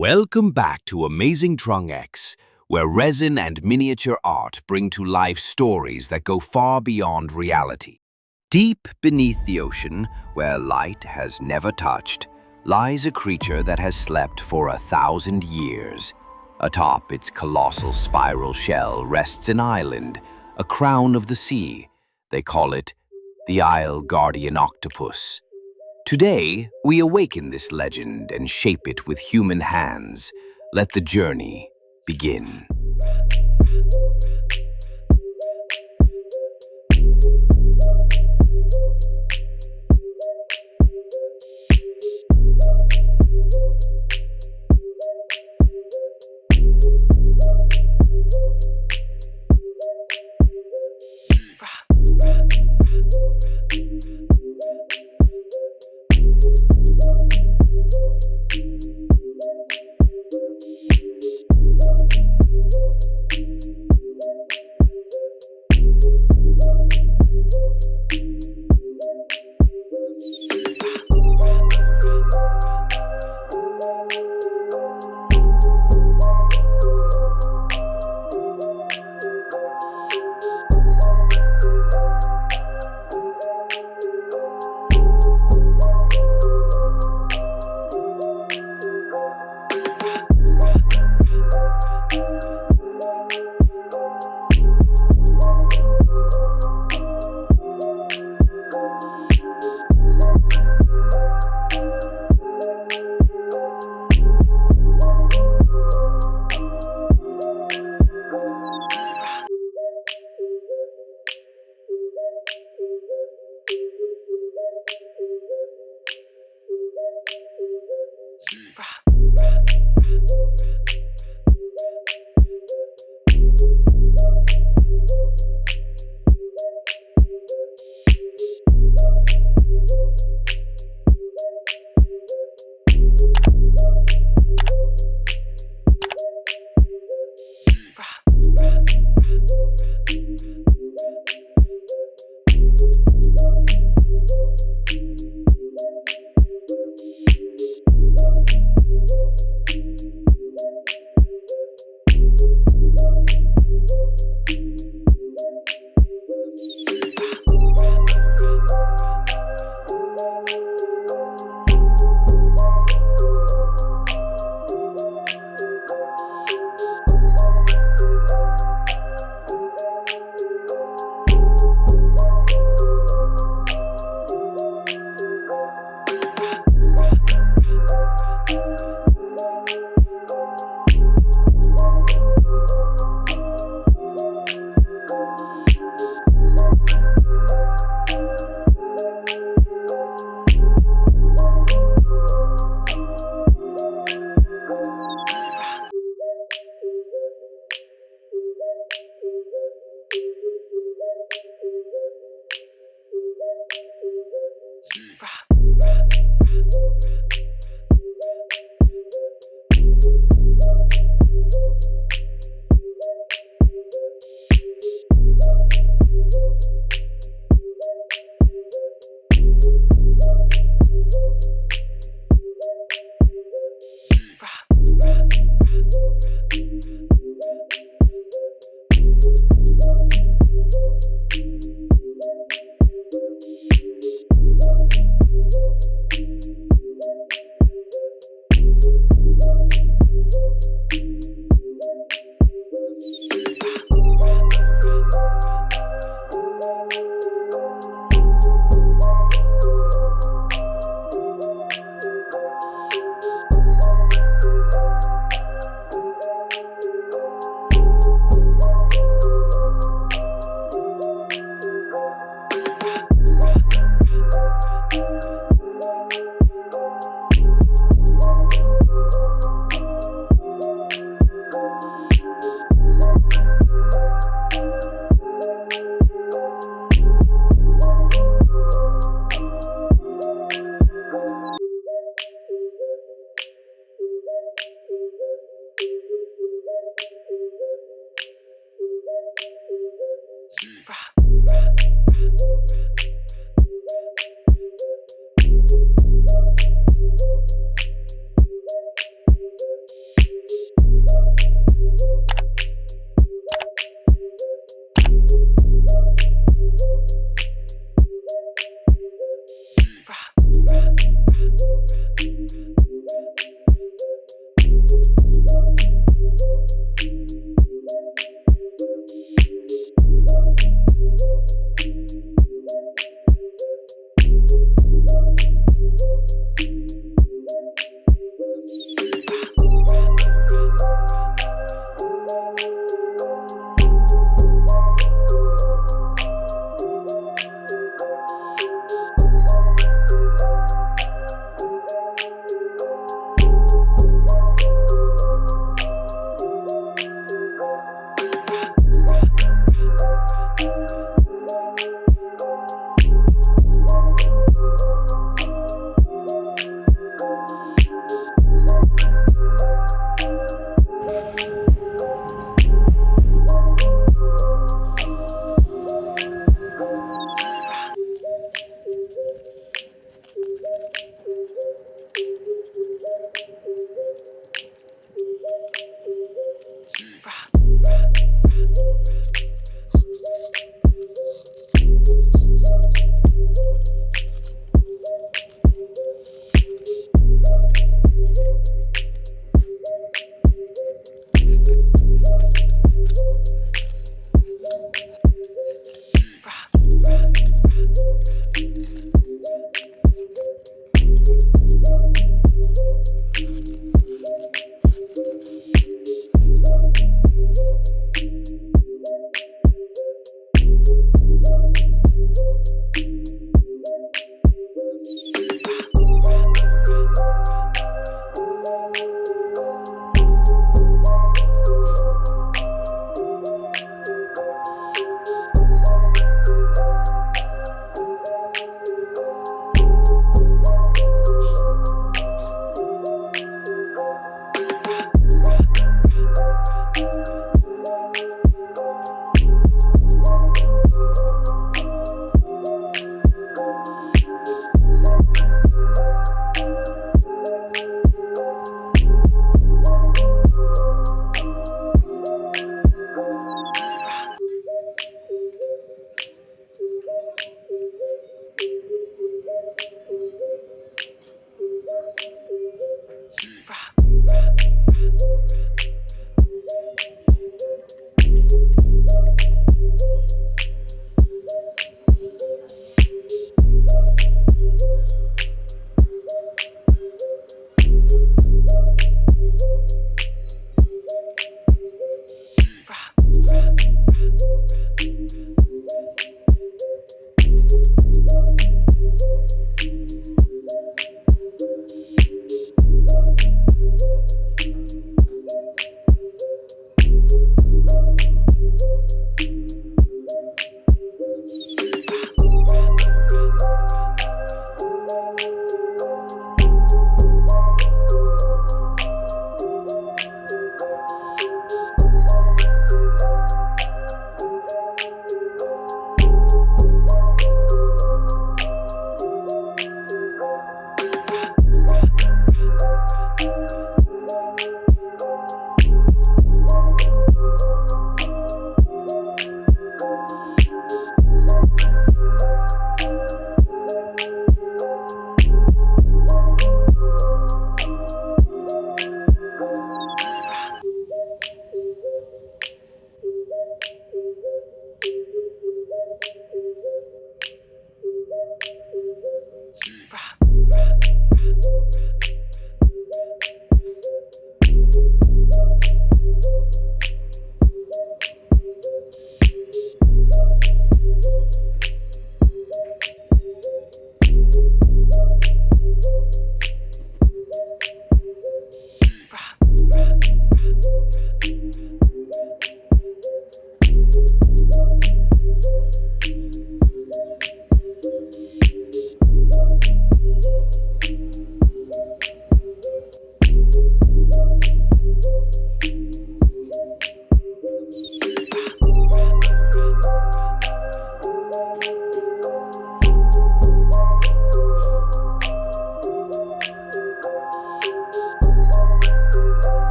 Welcome back to AmazingTrungX, where resin and miniature art bring to life stories that go far beyond reality. Deep beneath the ocean, where light has never touched, lies a creature that has slept for 1,000 years. Atop its colossal spiral shell rests an island, a crown of the sea. They call it the Isle Guardian Octopus. Today, we awaken this legend and shape it with human hands. Let the journey begin.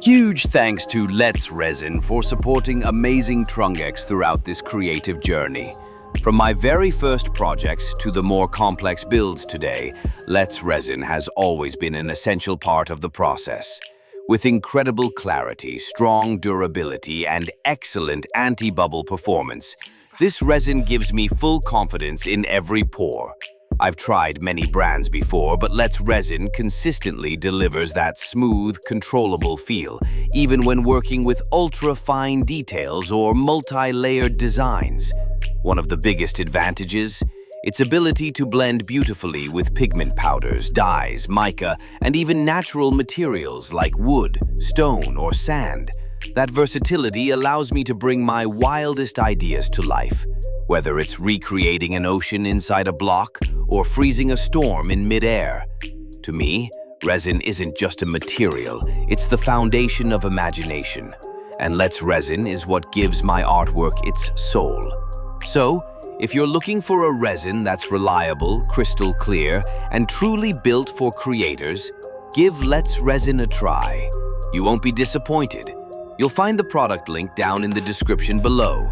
Huge thanks to Let's Resin for supporting AmazingTrungX throughout this creative journey. From my very first projects to the more complex builds today, Let's Resin has always been an essential part of the process. With incredible clarity, strong durability, and excellent anti-bubble performance, this resin gives me full confidence in every pour. I've tried many brands before, but Let's Resin consistently delivers that smooth, controllable feel, even when working with ultra-fine details or multi-layered designs. One of the biggest advantages? Its ability to blend beautifully with pigment powders, dyes, mica, and even natural materials like wood, stone, or sand. That versatility allows me to bring my wildest ideas to life, whether it's recreating an ocean inside a block or freezing a storm in mid-air. To me, resin isn't just a material, it's the foundation of imagination. And Let's Resin is what gives my artwork its soul. So, if you're looking for a resin that's reliable, crystal clear, and truly built for creators, give Let's Resin a try. You won't be disappointed. You'll find the product link down in the description below.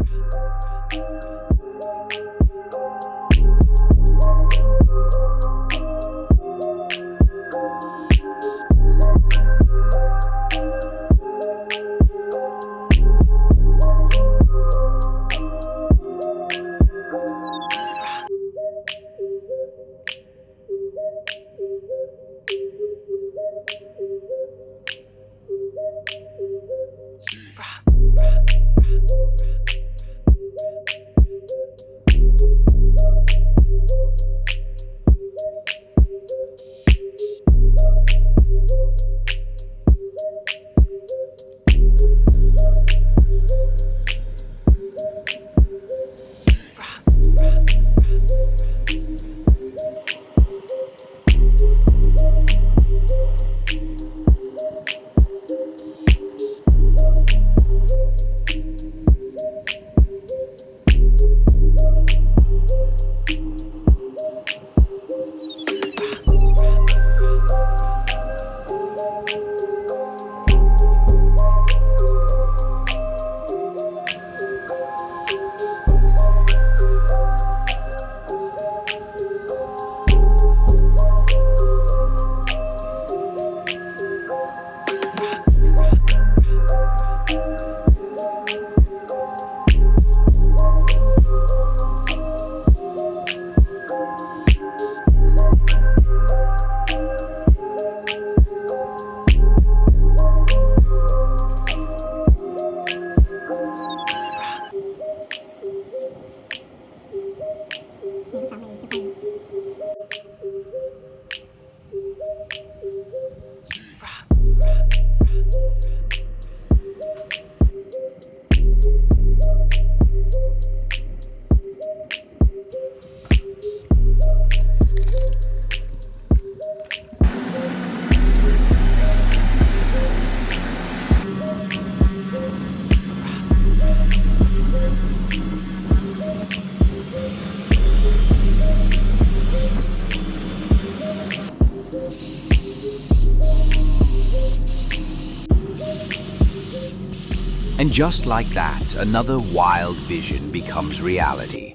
And just like that, another wild vision becomes reality.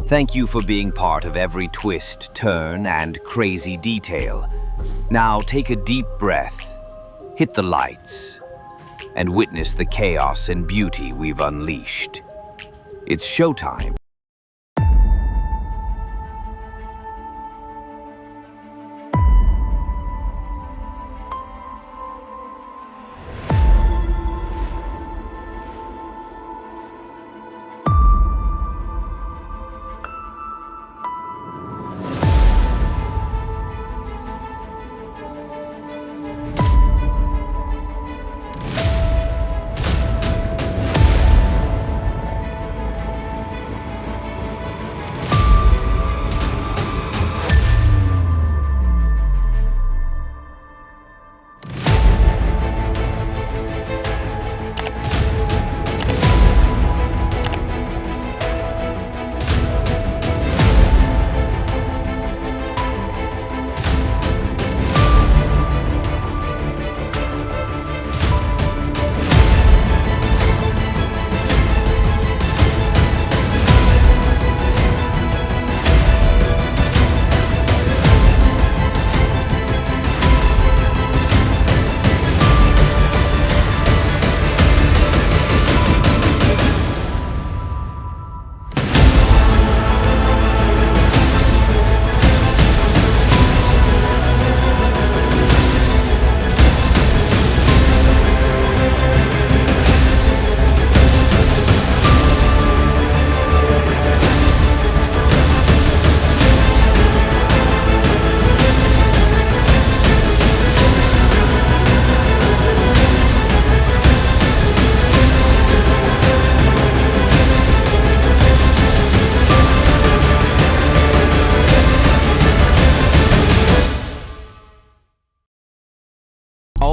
Thank you for being part of every twist, turn, and crazy detail. Now take a deep breath, hit the lights, and witness the chaos and beauty we've unleashed. It's showtime.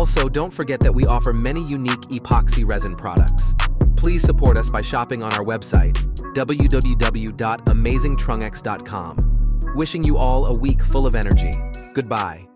Also, don't forget that we offer many unique epoxy resin products. Please support us by shopping on our website, www.AmazingTrungX.com. Wishing you all a week full of energy. Goodbye.